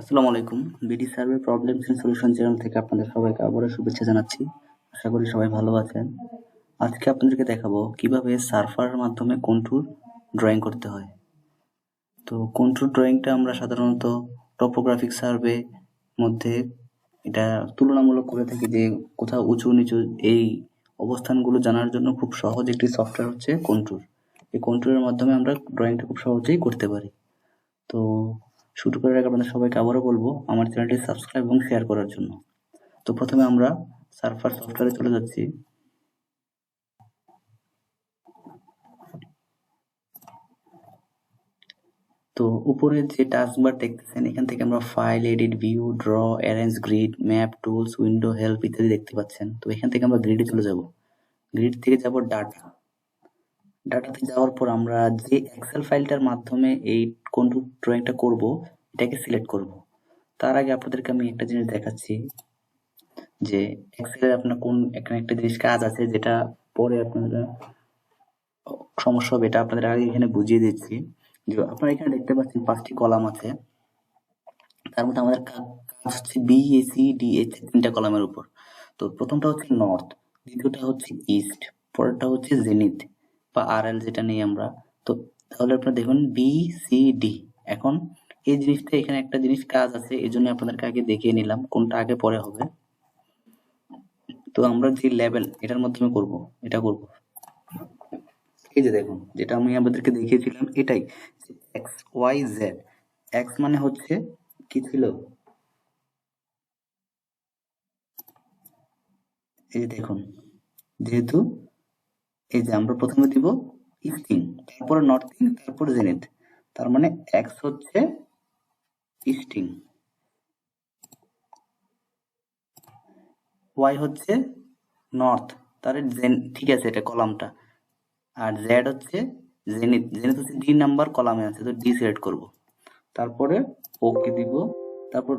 আসসালামু আলাইকুম। BD survey problems and solution channel থেকে আপনাদের সবাইকে আবারও শুভেচ্ছা জানাচ্ছি। আশা করি সবাই ভালো আছেন। আজকে আপনাদেরকে দেখাবো কিভাবে সার্ফারের মাধ্যমে কন্ট্যুর ড্রয়িং করতে হয়। তো কন্ট্যুর ড্রয়িংটা আমরা সাধারণত টপোগ্রাফিক সার্ভে মধ্যে এটা তুলনামূলক করে থাকি যে কোথাও উঁচু নিচু এই অবস্থানগুলো জানার জন্য খুব সহজ একটি সফটওয়্যার হচ্ছে কন্ট্যুর। এই কন্ট্যুরের মাধ্যমে আমরা ড্রয়িংটা খুব সহজেই করতে পারি। তো শুরু করার আগে আপনাদের সবাইকে আবারও বলবো আমার চ্যানেলটি সাবস্ক্রাইব এবং শেয়ার করার জন্য। তো প্রথমে আমরা সার্ফার সফটওয়্যারে চলে যাচ্ছি। তো উপরে যে টাস্কবার দেখতেছেন এখান থেকে আমরা file, edit, view, draw, arrange, grid, map, tools, window, help ইত্যাদি দেখতে পাচ্ছেন। তো এখান থেকে আমরা গ্রিডে চলে যাব। গ্রিড থেকে যাব ডাটা। ডাটাতে যাওয়ার পর আমরা যে এক্সেল ফাইলটার মাধ্যমে এই কন্ট্যুর ড্রয়িংটা করব এটাকে সিলেক্ট করব। তার আগে আপনাদেরকে আমি একটা জিনিস দেখাচ্ছি যে এক্সেলে আপনার এখানে একটা জিনিস কাজ আছে যেটা পরে আপনারা সমস্যা হবে, এটা আপনাদের আগে এখানে বুঝিয়ে দিচ্ছি। যে আপনারা এখানে দেখতে পাচ্ছেন 5টি কলাম আছে, তার মধ্যে আমাদের কাজ হচ্ছে বি, এ, সি, ডি, এই 3টা কলামের উপর। তো প্রথমটা হচ্ছে নর্থ, দ্বিতীয়টা হচ্ছে ইস্ট, পরেরটা হচ্ছে জেনিথ বা আরএল যেটা নেই আমরা। তো তাহলে আপনারা দেখুন বি, সি, ডি। এখন এই জিনিসটা এখানে একটা জিনিস কাজ আছে, এই জন্য আপনাদেরকে আগে দেখিয়ে নিলাম, কোনটা আগে পরে হবে। তো আমরা যে লেভেল এটার মাধ্যমে করব, এটা করব। এই যে দেখুন যেটা আমি আপনাদেরকে দেখিয়েছিলাম এটাই, এক্স ওয়াই জেড। এক্স মানে হচ্ছে কি ছিল, এই যে দেখুন, যেহেতু এই যে আমরা প্রথমে দিব ইস্টিং, তারপরে নর্থিং, তারপরে জেনিথ, তার মানে এক্স হচ্ছে ইস্টিং, ওয়াই হচ্ছে নর্থ, তার ঠিক আছে এটা কলামটা, আর জেড হচ্ছে জেনিথ। জেনিথ হচ্ছে ডি নাম্বার কলামে আছে, তো ডি সিলেক্ট করব, তারপরে ওকে দিব। তারপর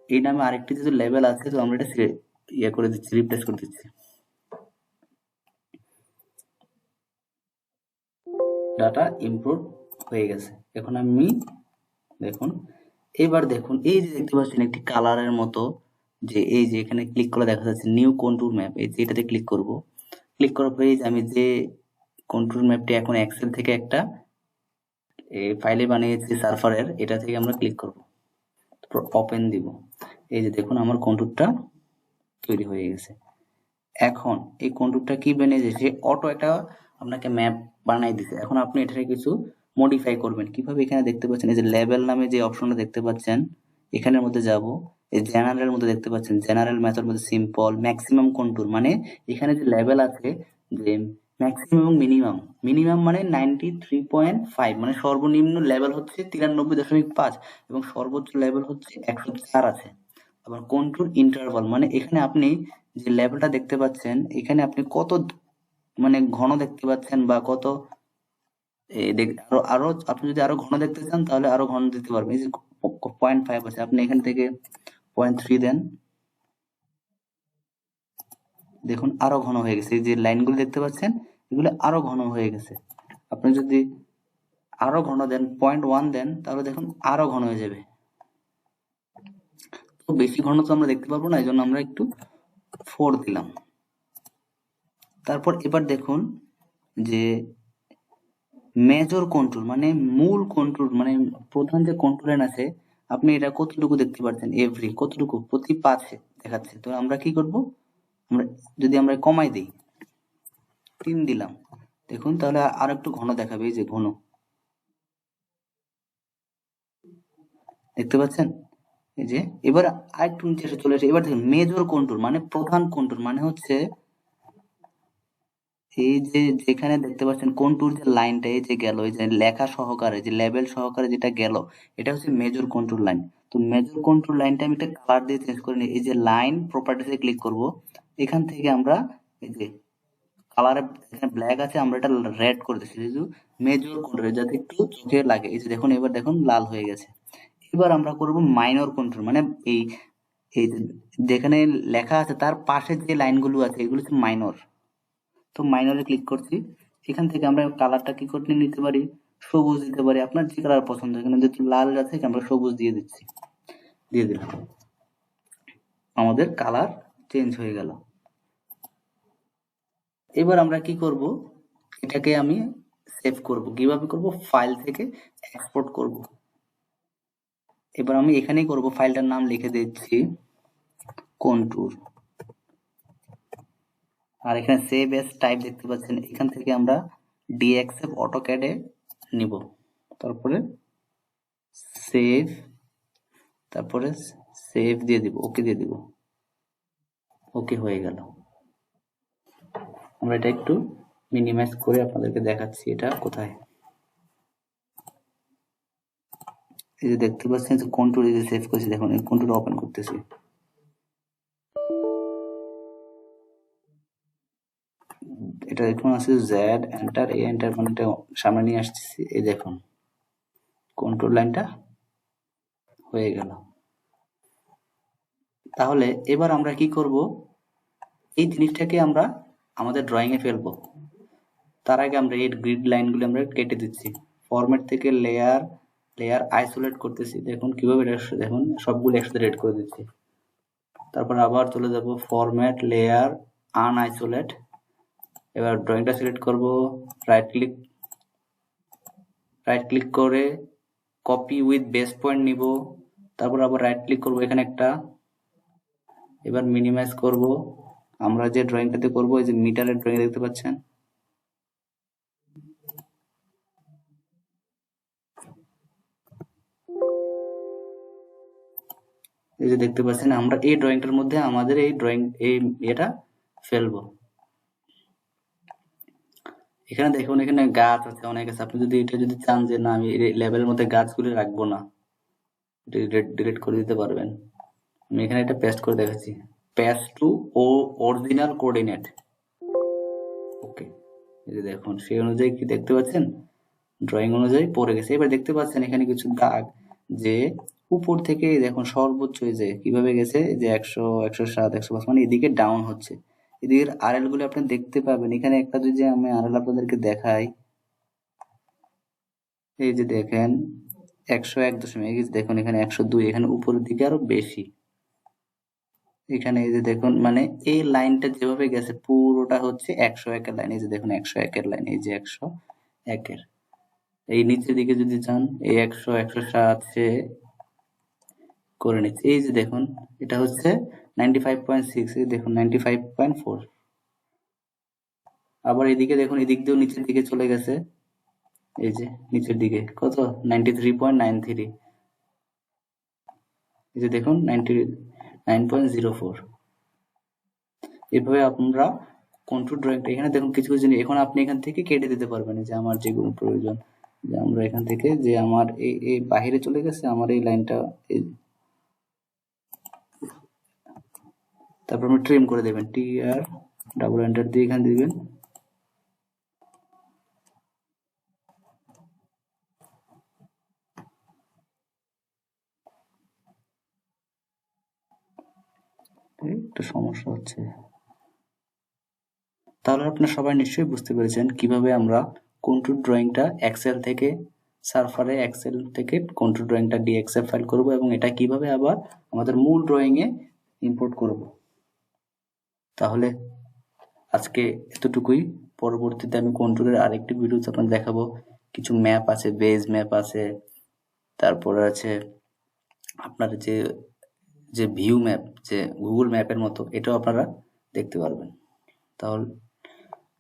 এই নামে আরেকটি যেহেতু লেভেল আছে, তো আমরা এটা ইয়ে করে দিচ্ছি, রিপ্লেস করে দিচ্ছি। ডাটা ইমপ্রুভ হয়ে গেছে। এখন আমি দেখুন, এবার দেখুন এই যে দেখতে পাচ্ছেন একটি কালারের মতো, যে এই যে এখানে ক্লিক করে দেখা যাচ্ছে নিউ কন্ট্যুর ম্যাপ, এই যে এটাতে ক্লিক করব। ক্লিক করার পরে এই যে আমি যে কন্ট্যুর ম্যাপটি এখন এক্সেল থেকে একটা ফাইলে বানিয়েছি সার্ফারের, এটা থেকে আমরা ক্লিক করব, তারপর ওপেন দিব। এই যে দেখুন আমার কন্ট্যুরটা তৈরি হয়ে গেছে। এখন এই কন্ট্যুরটা কি বানিয়েছে, অটো একটা আপনাকে ম্যাপ বানাই দিছে। এখন আপনি এটাকে কিছু মডিফাই করবেন কিভাবে, এখানে দেখতে পাচ্ছেন এই যে লেভেল নামে যে অপশনটা দেখতে পাচ্ছেন, এখানের মধ্যে যাব, এই জেনারেল মধ্যে দেখতে পাচ্ছেন জেনারেল মেথড মধ্যে সিম্পল ম্যাক্সিমাম কন্ট্যুর, মানে এখানে যে লেভেল আছে যে ম্যাক্সিমাম এবং মিনিমাম, মিনিমাম মানে 93.5, মানে সর্বনিম্ন লেভেল হচ্ছে 93.5 এবং সর্বোচ্চ লেভেল হচ্ছে 104 আছে। আবার কন্ট্যুর ইন্টারভাল মানে এখানে আপনি যে লেভেলটা দেখতে পাচ্ছেন এখানে আপনি কত মানে ঘন দেখতে পাচ্ছেন বা কত আরো আরো আপনি যদি আরো ঘন দেখতে চান তাহলে আরো ঘন দিতে পারবেন। এই যে 0.5 আছে, আপনি এখান থেকে 0.3 দেন, দেখুন আরো ঘন হয়ে গেছে। এই যে লাইনগুলো দেখতে পাচ্ছেন এগুলো আরো ঘন হয়ে গেছে। আপনি যদি আরো ঘন দেন 0.1 দেন তাহলে দেখুন আরো ঘন হয়ে যাবে। তো বেশি ঘন তো আমরা দেখতে পারবো না, এই জন্য আমরা একটু 4 দিলাম। তারপর এবার দেখুন যে মেজর কন্ট্রোল মানে মূল কন্ট্রোল, মানে প্রধান যে কন্ট্রোল লাইন আছে আপনি এটা কতটুকু দেখতে পাচ্ছেন, এভরি কতটুকু প্রতি 5 দেখাচ্ছে। তো আমরা কি করব, আমরা যদি আমরা কমাই দিই 3 দিলাম, দেখুন তাহলে আর একটু ঘন দেখাবে। এই যে ঘন দেখতে পাচ্ছেন, এই যে এবার আরেকটু নিচে এসে চলে আসে। এবার দেখুন মেজর কন্ট্রোল মানে প্রধান কন্ট্রোল, মানে হচ্ছে এই যে যেখানে দেখতে পাচ্ছেন কন্ট্যুর যে লাইনটা এই যে গেল, এই যে লেখা সহকারে যে লেভেল সহকারে যেটা গেল, এটা হচ্ছে মেজর কন্ট্রোল লাইন। তো মেজর কন্ট্রোল লাইনটা আমি একটা কালার দিয়ে চেঞ্জ করে নিই। এই যে লাইন প্রপার্টিসে ক্লিক করব, এখান থেকে আমরা এই যে কালারে এখানে ব্ল্যাক আছে, আমরা এটা রেড করে দিচ্ছি যেহেতু মেজর কন্ট্রোল, যাতে একটু চোখে লাগে। এই যে দেখুন এবার দেখুন লাল হয়ে গেছে। এবার আমরা করব মাইনর কন্ট্রোল, মানে এই এই যেখানে লেখা আছে তার পাশে যে লাইনগুলো আছে এগুলো হচ্ছে মাইনর। তো মাইনরে ক্লিক করছি, এখান থেকে আমরা কালারটা কি করে নিতে পারি, সবুজ দিতে পারি, আপনার যে কালার পছন্দ। এখানে যেহেতু লাল আছে আমরা সবুজ দিয়ে দিচ্ছি। দিয়ে দিলাম, আমাদের কালার চেঞ্জ হয়ে গেল। এবার আমরা কি করব, এটাকে আমি সেভ করব। কিভাবে করব, ফাইল থেকে এক্সপোর্ট করব। এবার আমি এখানেই করব, ফাইলটার নাম লিখে দিচ্ছি কন্ট্যুর, আর এখানে সেভ এস টাইপ দেখতে পাচ্ছেন, এখান থেকে আমরা ডিএক্সএফ অটোক্যাডে নিব, তারপরে সেভ, তারপরে সেভ দিয়ে দিব, ওকে দিয়ে দিব, ওকে হয়ে গেল। আমরা এটা একটু মিনিমাইজ করে আপনাদেরকে দেখাচ্ছি এটা কোথায়। এই যে দেখতে পাচ্ছেন যে কন্ট্রোল যে সেভ করেছি, দেখুন এই কন্ট্রোল ওপেন করতেছি, এটা দেখুন আছে জেড এন্টার, এই এন্টার মানে সামনে নিয়ে আসতেছি, এই দেখুন কন্ট্রোল লাইনটা হয়ে গেল। তাহলে এবার আমরা কি করব, এই জিনিসটাকে আমরা আমাদের ড্রয়িং এ ফেলবো। তার আগে আমরা এই গ্রিড লাইনগুলো আমরা কেটে দিচ্ছি, ফরম্যাট থেকে লেয়ার লেয়ার আইসোলেট করতেছি, দেখুন কিভাবে দেখুন সবগুলো একসাথে রেড করে দিচ্ছি। তারপর আবার চলে যাব ফরম্যাট লেয়ার আনআইসোলেট, এবার ড্রয়িংটা সিলেক্ট করব, রাইট ক্লিক করে কপি উইথ বেস পয়েন্ট নিব, তারপর আবার রাইট ক্লিক করব এখানে একটা, এবার মিনিমাইজ করব। আমরা যে ড্রয়িংটাতে করব, এই যে মিটারের ড্রয়িং দেখতে পাচ্ছেন, এই যে দেখতে পাচ্ছেন, আমরা এই ড্রয়িংটার মধ্যে আমাদের এই ড্রয়িং এই এটা ফেলবো। এখানে দেখুন এখানে গাছ আছে অনেক আছে, আপনি যদি এটা যদি চান যে না আমি লেভেলের মধ্যে গাছগুলি রাখবো না, ডিলিট করে দিতে পারবেন। আমি এখানে এটা পেস্ট করে দেখাচ্ছি, পেস্ট টু অরিজিনাল কোঅর্ডিনেট, ওকে। এই যে দেখুন সেই অনুযায়ী কি দেখতে পাচ্ছেন, ড্রয়িং অনুযায়ী পড়ে গেছে। এবার দেখতে পাচ্ছেন এখানে কিছু দাগ, যে উপর থেকে দেখুন সর্বোচ্চ যে কিভাবে গেছে, যে 100, 107, 105 মানে এদিকে ডাউন হচ্ছে। এদিকের আরএল গুলো আপনি দেখতে পাবেন, এখানে একটা যদি আমি আরএল আপনাদেরকে দেখাই, এই যে দেখেন 101., এই যে দেখুন এখানে 102, এখানে উপরের দিকে আরো বেশি। এখানে এই যে দেখুন মানে এই লাইনটা যেভাবে গেছে পুরোটা হচ্ছে 101 এর লাইন, এই যে দেখুন 101 এর লাইন, এই যে 101 এর। এই নিচের দিকে যদি যান, এই 100, 107 সে করে নিচ্ছে। এই যে দেখুন এটা হচ্ছে 95.6, এই দেখুন 95.4। আবার এদিকে দেখুন, এদিক দিয়েও নিচের দিকে চলে গেছে, এই যে নিচের দিকে কত 93.93, এই যে দেখুন 99.04। এভাবে আমরা কন্ট্রোল ড্রয়িংটা, এখানে দেখুন কিছু কিছু জিনিস এখন আপনি এখান থেকে কেটে দিতে পারবেন, যে আমার যেগুলো প্রয়োজন, যে আমরা এখান থেকে যে আমার এই বাহিরে চলে গেছে আমার এই লাইনটা, তারপর আপনি ট্রিম করে দেবেন, TR ডাবল এন্টার দিয়ে এখানে দিবেন, একটু সমস্যা হচ্ছে। তাহলে আপনারা সবাই নিশ্চয়ই বুঝতে পেরেছেন কিভাবে আমরা কন্ট্রোল ড্রয়িংটা এক্সেল থেকে সার্ফারে, এক্সেল থেকে কন্ট্রোল ড্রয়িংটা ডিএক্সএফ ফাইল করব, এবং এটা কিভাবে আবার আমাদের মূল ড্রয়িং এ ইম্পোর্ট করব। তাহলে আজকে এতটুকুই, পরবর্তীতে আমি কন্ট্রোলের আরেকটি ভিডিওতে আপনাদের দেখাবো, কিছু ম্যাপ আছে, বেজ ম্যাপ আছে, তারপরে আছে আপনার যে যে ভিউ ম্যাপ, যে গুগল ম্যাপের মতো, এটাও আপনারা দেখতে পারবেন। তাহলে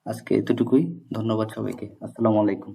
আজকে এতটুকুই, ধন্যবাদ সবাইকে, আসসালামু আলাইকুম।